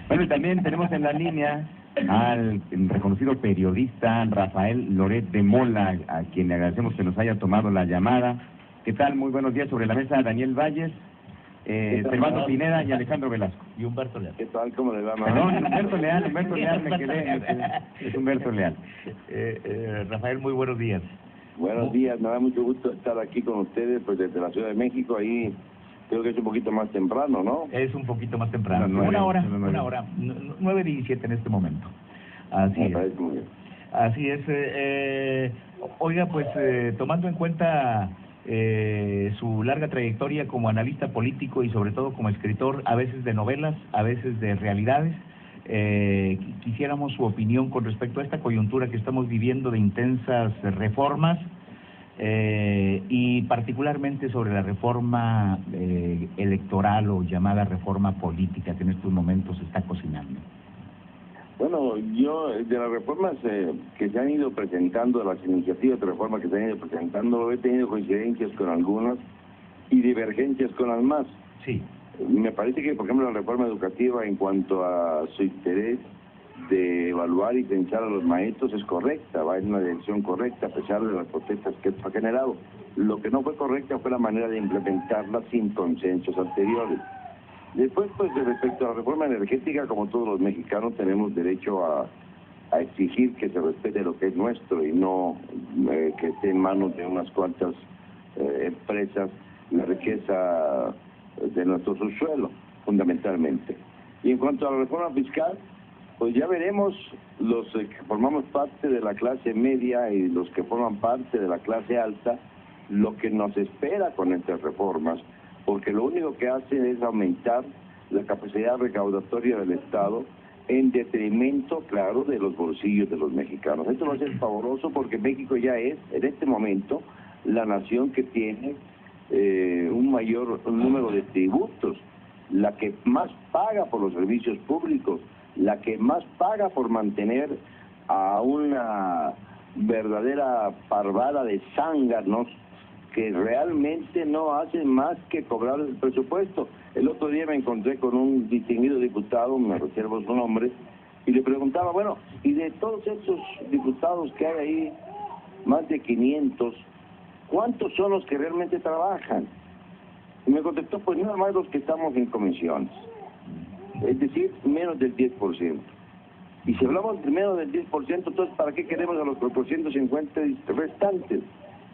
Bueno, y también tenemos en la línea al reconocido periodista Rafael Loret de Mola, a quien le agradecemos que nos haya tomado la llamada. ¿Qué tal? Muy buenos días. Sobre la mesa, Daniel Valles, Servando Pineda y Alejandro Velasco. Y Humberto Leal. ¿Qué tal? ¿Cómo le va, mamá? Perdón, Humberto Leal, me quedé. Es Humberto Leal. Rafael, muy buenos días. Buenos días, me da mucho gusto estar aquí con ustedes, pues desde la Ciudad de México, ahí creo que es un poquito más temprano, ¿no? Es un poquito más temprano. Las 9, una hora, las 9. 9:17 en este momento. Así Me es. parece muy bien. Así es. Oiga, pues tomando en cuenta su larga trayectoria como analista político y sobre todo como escritor, a veces de novelas, a veces de realidades, quisiéramos su opinión con respecto a esta coyuntura que estamos viviendo de intensas reformas y particularmente sobre la reforma electoral o llamada reforma política que en estos momentos se está cocinando. Bueno, yo de las reformas que se han ido presentando, de las iniciativas de reforma que se han ido presentando, he tenido coincidencias con algunas y divergencias con las más. Sí. Me parece que, por ejemplo, la reforma educativa en cuanto a su interés de evaluar y pensar a los maestros es correcta, va en una dirección correcta a pesar de las protestas que esto ha generado. Lo que no fue correcta fue la manera de implementarla sin consensos anteriores. Después, pues, respecto a la reforma energética, como todos los mexicanos tenemos derecho a exigir que se respete lo que es nuestro y no que esté en manos de unas cuantas empresas la riqueza de nuestro subsuelo, fundamentalmente. Y en cuanto a la reforma fiscal, pues ya veremos los que formamos parte de la clase media y los que forman parte de la clase alta, lo que nos espera con estas reformas, porque lo único que hacen es aumentar la capacidad recaudatoria del Estado en detrimento, claro, de los bolsillos de los mexicanos. Esto va a ser favoroso porque México ya es, en este momento, la nación que tiene un mayor número de tributos, la que más paga por los servicios públicos, la que más paga por mantener a una verdadera parvada de zánganos que realmente no hacen más que cobrar el presupuesto. El otro día me encontré con un distinguido diputado, me reservo su nombre, y le preguntaba, bueno, y de todos esos diputados que hay ahí, más de 500, ¿cuántos son los que realmente trabajan? Y me contestó, pues nada más los que estamos en comisiones, es decir, menos del 10%. Y si hablamos de menos del 10%, entonces ¿para qué queremos a los 450 restantes?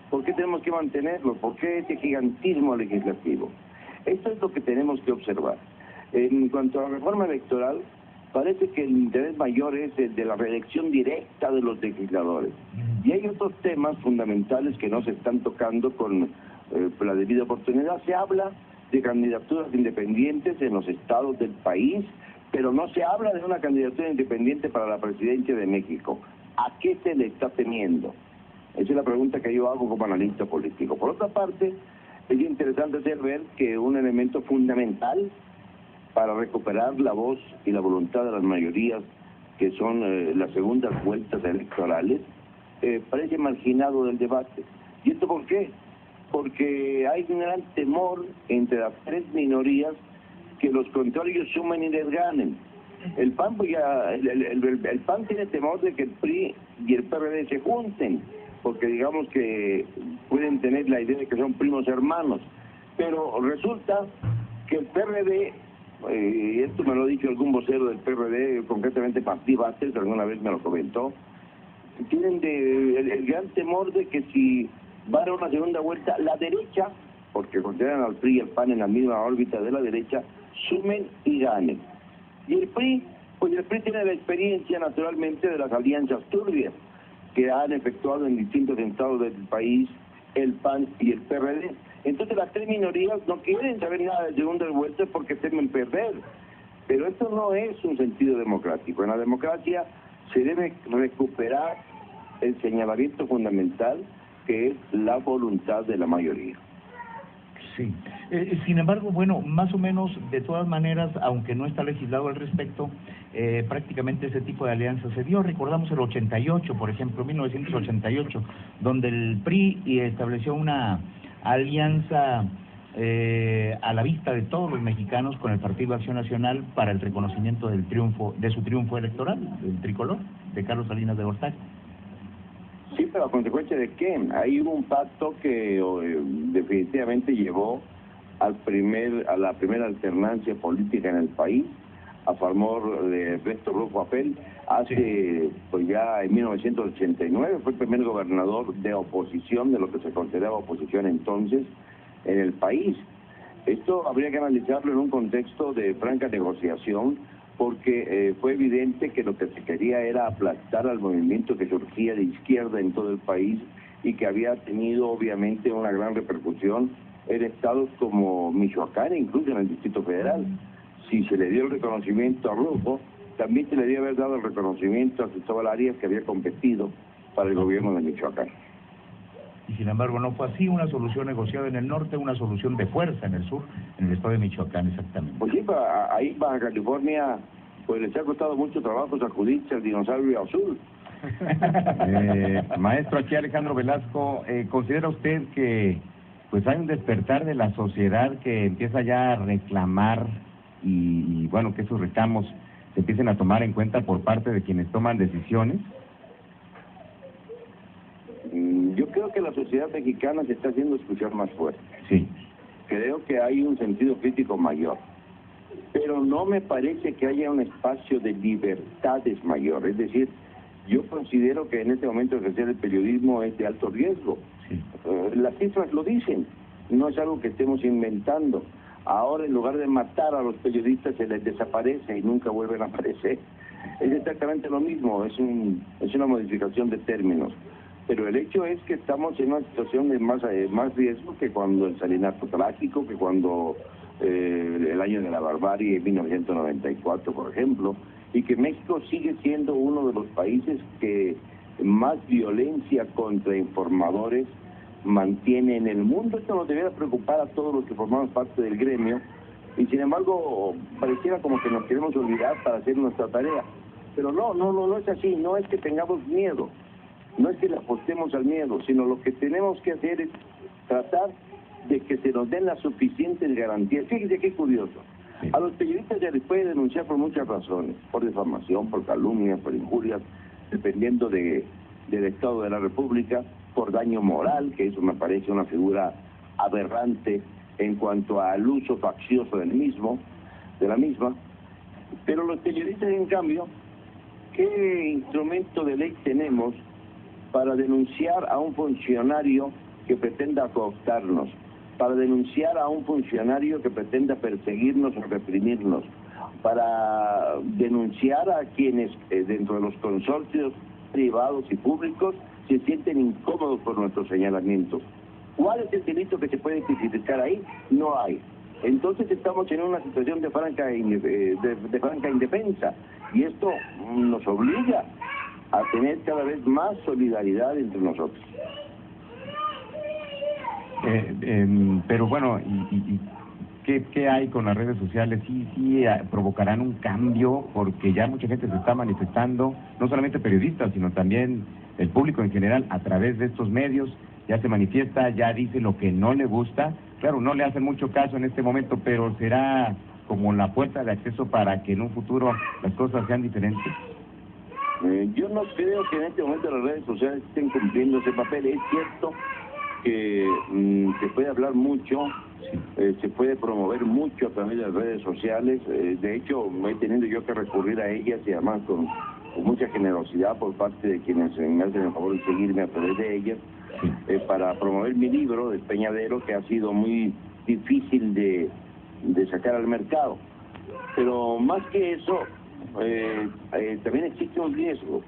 ¿Por qué tenemos que mantenerlos? ¿Por qué ese gigantismo legislativo? Esto es lo que tenemos que observar. En cuanto a la reforma electoral, parece que el interés mayor es el de la reelección directa de los legisladores. Y hay otros temas fundamentales que no se están tocando con la debida oportunidad. Se habla de candidaturas independientes en los estados del país, pero no se habla de una candidatura independiente para la presidencia de México. ¿A qué se le está temiendo? Esa es la pregunta que yo hago como analista político. Por otra parte, es interesante hacer ver que un elemento fundamental para recuperar la voz y la voluntad de las mayorías, que son las segundas vueltas electorales, parece marginado del debate. ¿Y esto por qué? Porque hay un gran temor entre las tres minorías que los contrarios sumen y les ganen. El PAN, pues el PAN tiene temor de que el PRI y el PRD se junten, porque digamos que pueden tener la idea de que son primos hermanos, pero resulta que el PRD, y esto me lo ha dicho algún vocero del PRD, concretamente Martí Batres, alguna vez me lo comentó, tienen el gran temor de que si van a una segunda vuelta, la derecha, porque consideran al PRI y al PAN en la misma órbita de la derecha, sumen y ganen. Y el PRI, pues el PRI tiene la experiencia naturalmente de las alianzas turbias que han efectuado en distintos estados del país el PAN y el PRD. Entonces las tres minorías no quieren saber nada de segunda vuelta porque temen perder. Pero esto no es un sentido democrático. En la democracia se debe recuperar el señalamiento fundamental que es la voluntad de la mayoría. Sí. Sin embargo, bueno, más o menos, de todas maneras, aunque no está legislado al respecto, prácticamente ese tipo de alianza se dio. Recordamos el 88, por ejemplo, 1988, donde el PRI estableció una alianza a la vista de todos los mexicanos con el Partido Acción Nacional para el reconocimiento del triunfo, de su triunfo electoral, del tricolor, de Carlos Salinas de Gortari. Sí, pero a consecuencia de qué? Ahí hubo un pacto que definitivamente llevó a la primera alternancia política en el país, a favor de Ernesto Rojo Apel, hace, pues ya en 1989, fue el primer gobernador de oposición, de lo que se consideraba oposición entonces, en el país. Esto habría que analizarlo en un contexto de franca negociación, porque fue evidente que lo que se quería era aplastar al movimiento que surgía de izquierda en todo el país y que había tenido obviamente una gran repercusión en estados como Michoacán e incluso en el Distrito Federal. Si se le dio el reconocimiento a Rojo, también se le debía haber dado el reconocimiento a Cristóbal Arias, que había competido para el gobierno de Michoacán. Y sin embargo no fue así, una solución negociada en el norte, una solución de fuerza en el sur, en el estado de Michoacán exactamente. Pues sí, ahí Baja California, pues les ha costado mucho trabajo sacudirse al dinosaurio azul. Maestro, aquí Alejandro Velasco, ¿considera usted que pues hay un despertar de la sociedad que empieza ya a reclamar y bueno, que esos reclamos se empiecen a tomar en cuenta por parte de quienes toman decisiones? Yo creo que la sociedad mexicana se está haciendo escuchar más fuerte. Sí. Creo que hay un sentido crítico mayor, pero no me parece que haya un espacio de libertades mayor. Es decir, yo considero que en este momento ejercer el periodismo es de alto riesgo. Sí. Las cifras lo dicen, no es algo que estemos inventando. Ahora, en lugar de matar a los periodistas, se les desaparece y nunca vuelven a aparecer. Es exactamente lo mismo, es una modificación de términos. Pero el hecho es que estamos en una situación de más riesgo que cuando el salinato trágico, que cuando el año de la barbarie, 1994, por ejemplo, y que México sigue siendo uno de los países que más violencia contra informadores mantiene en el mundo. Esto nos debiera preocupar a todos los que formamos parte del gremio, y sin embargo pareciera como que nos queremos olvidar para hacer nuestra tarea. Pero no es así, no es que tengamos miedo, no es que le apostemos al miedo, sino lo que tenemos que hacer es tratar de que se nos den las suficientes garantías. Fíjese qué curioso, a los periodistas se les puede denunciar por muchas razones, por difamación, por calumnias, por injurias, dependiendo del Estado de la República, por daño moral, que eso me parece una figura aberrante en cuanto al uso faccioso de la misma. Pero los periodistas, en cambio, ¿qué instrumento de ley tenemos para denunciar a un funcionario que pretenda cooptarnos, para denunciar a un funcionario que pretenda perseguirnos o reprimirnos, para denunciar a quienes dentro de los consorcios privados y públicos se sienten incómodos por nuestros señalamientos? ¿Cuál es el delito que se puede tipificar ahí? No hay. Entonces estamos en una situación de franca indefensa, y esto nos obliga a tener cada vez más solidaridad entre nosotros. Pero bueno, ¿qué hay con las redes sociales? ¿Sí provocarán un cambio? Porque ya mucha gente se está manifestando, no solamente periodistas, sino también el público en general, a través de estos medios, ya se manifiesta, ya dice lo que no le gusta. Claro, no le hacen mucho caso en este momento, pero será como la puerta de acceso para que en un futuro las cosas sean diferentes. Yo no creo que en este momento las redes sociales estén cumpliendo ese papel. Es cierto que se puede hablar mucho, se puede promover mucho a través de las redes sociales. De hecho, he tenido yo que recurrir a ellas, y además con mucha generosidad por parte de quienes me hacen el favor de seguirme a través de ellas, para promover mi libro, Despeñadero, que ha sido muy difícil de sacar al mercado. Pero más que eso, también existe un riesgo,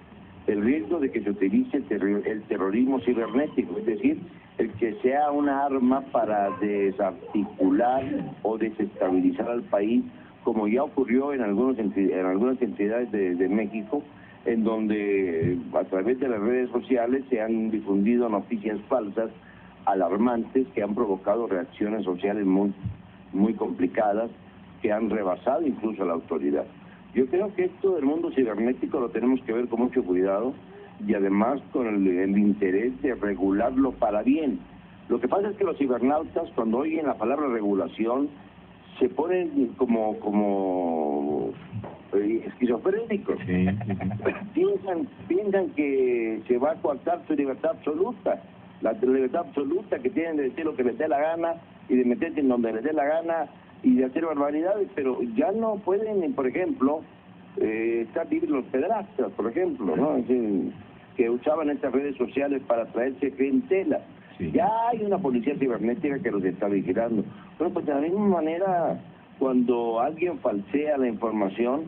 el riesgo de que se utilice el terrorismo cibernético, es decir, el que sea una arma para desarticular o desestabilizar al país, como ya ocurrió en algunas entidades de México, en donde a través de las redes sociales se han difundido noticias falsas, alarmantes, que han provocado reacciones sociales muy complicadas, que han rebasado incluso a la autoridad. Yo creo que esto del mundo cibernético lo tenemos que ver con mucho cuidado, y además con el interés de regularlo para bien, Lo que pasa es que los cibernautas, cuando oyen la palabra regulación, se ponen como esquizofrénicos. Sí. Piensan que se va a coartar su libertad absoluta, la libertad absoluta que tienen de decir lo que les dé la gana y de meterse en donde les dé la gana y de hacer barbaridades, pero ya no pueden, por ejemplo, estar libres los pedrastas, por ejemplo, ¿no? Es decir, que usaban estas redes sociales para traerse clientela. Sí. Ya hay una policía cibernética que los está vigilando. Bueno, pues de la misma manera, cuando alguien falsea la información,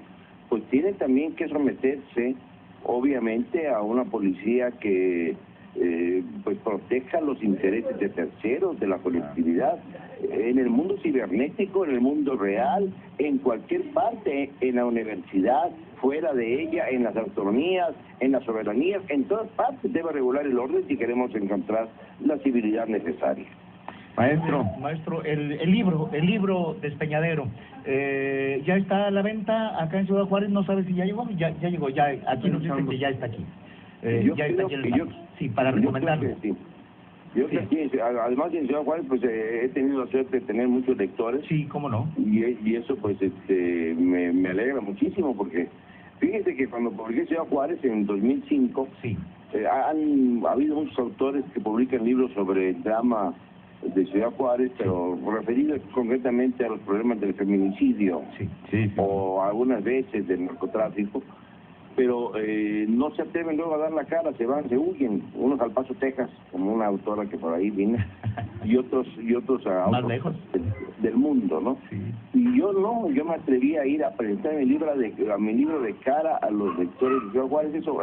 pues tiene también que someterse, obviamente, a una policía que pues proteja los intereses de terceros, de la colectividad, en el mundo cibernético, en el mundo real, en cualquier parte, en la universidad, fuera de ella, en las autonomías, en las soberanías, en todas partes debe regular el orden si queremos encontrar la civilidad necesaria. Maestro, el libro Despeñadero, ya está a la venta acá en Ciudad Juárez, no sabe si ya llegó, ya llegó, ya aquí nos dicen que ya está aquí. Ya está aquí sí, para recomendarlo. Yo creo que sí, además en Ciudad Juárez pues he tenido la suerte de tener muchos lectores. Sí, cómo no. Y eso pues me alegra muchísimo porque fíjese que cuando publiqué Ciudad Juárez en 2005, sí. Ha habido muchos autores que publican libros sobre el drama de Ciudad Juárez, pero referidos concretamente a los problemas del feminicidio, o algunas veces del narcotráfico, pero no se atreven luego a dar la cara, se huyen, unos al Paso, Texas, como una autora que por ahí vino, y otros a más otros lejos del mundo, ¿no? Sí. Y yo me atreví a ir a presentar mi libro de cara a los lectores de Ciudad Juárez. Eso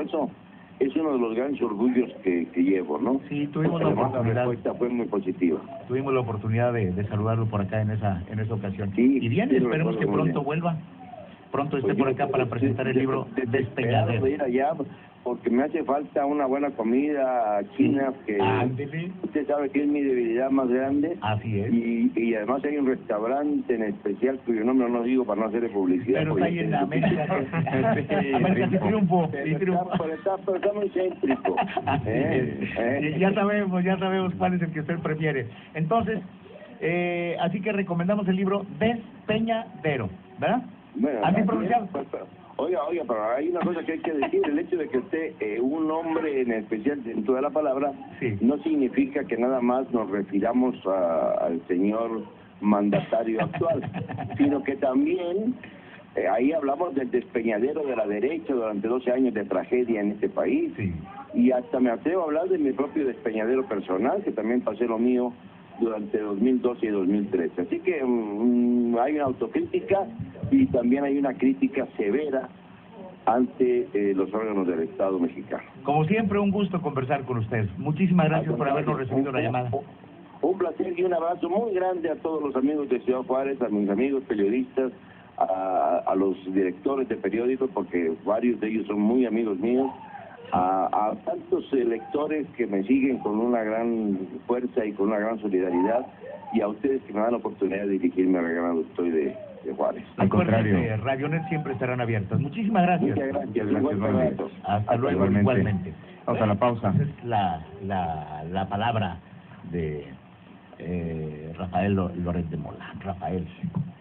es uno de los grandes orgullos que llevo, ¿no? Sí, tuvimos la oportunidad. La respuesta fue muy positiva. Tuvimos la oportunidad de saludarlo por acá en esa ocasión. Sí, y bien, esperemos que pronto vuelva. Pronto esté por acá para presentar el libro Despeñadero. De ir allá porque me hace falta una buena comida china que usted sabe que es mi debilidad más grande. Así es. Y además hay un restaurante en especial cuyo nombre no digo para no hacerle publicidad. Pero está ahí en América. América de Triunfo. Pero está muy céntrico. Ya sabemos cuál es el que usted prefiere. Entonces, así que recomendamos el libro Despeñadero, ¿verdad? Bueno, ¿así pronunciado? Oiga, pero hay una cosa que hay que decir, el hecho de que usted, un nombre en especial dentro de la palabra, no significa que nada más nos refiramos al señor mandatario actual, sino que también ahí hablamos del despeñadero de la derecha durante 12 años de tragedia en este país, y hasta me atrevo a hablar de mi propio despeñadero personal, que también pasé lo mío durante 2012 y 2013. Así que hay una autocrítica y también hay una crítica severa ante los órganos del Estado mexicano. Como siempre, un gusto conversar con usted. Muchísimas gracias por habernos recibido la llamada. Un placer y un abrazo muy grande a todos los amigos de Ciudad Juárez, a mis amigos periodistas, a los directores de periódicos, porque varios de ellos son muy amigos míos, a tantos lectores que me siguen con una gran fuerza y con una gran solidaridad, y a ustedes que me dan la oportunidad de dirigirme al gran auditorio de Juárez. Al contrario, Radionet siempre estarán abiertas. Muchísimas gracias. Muchas gracias. Hasta luego, igualmente. Vamos a la pausa. Esa es la palabra de Rafael Loret de Mola. Rafael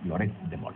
Loret de Mola.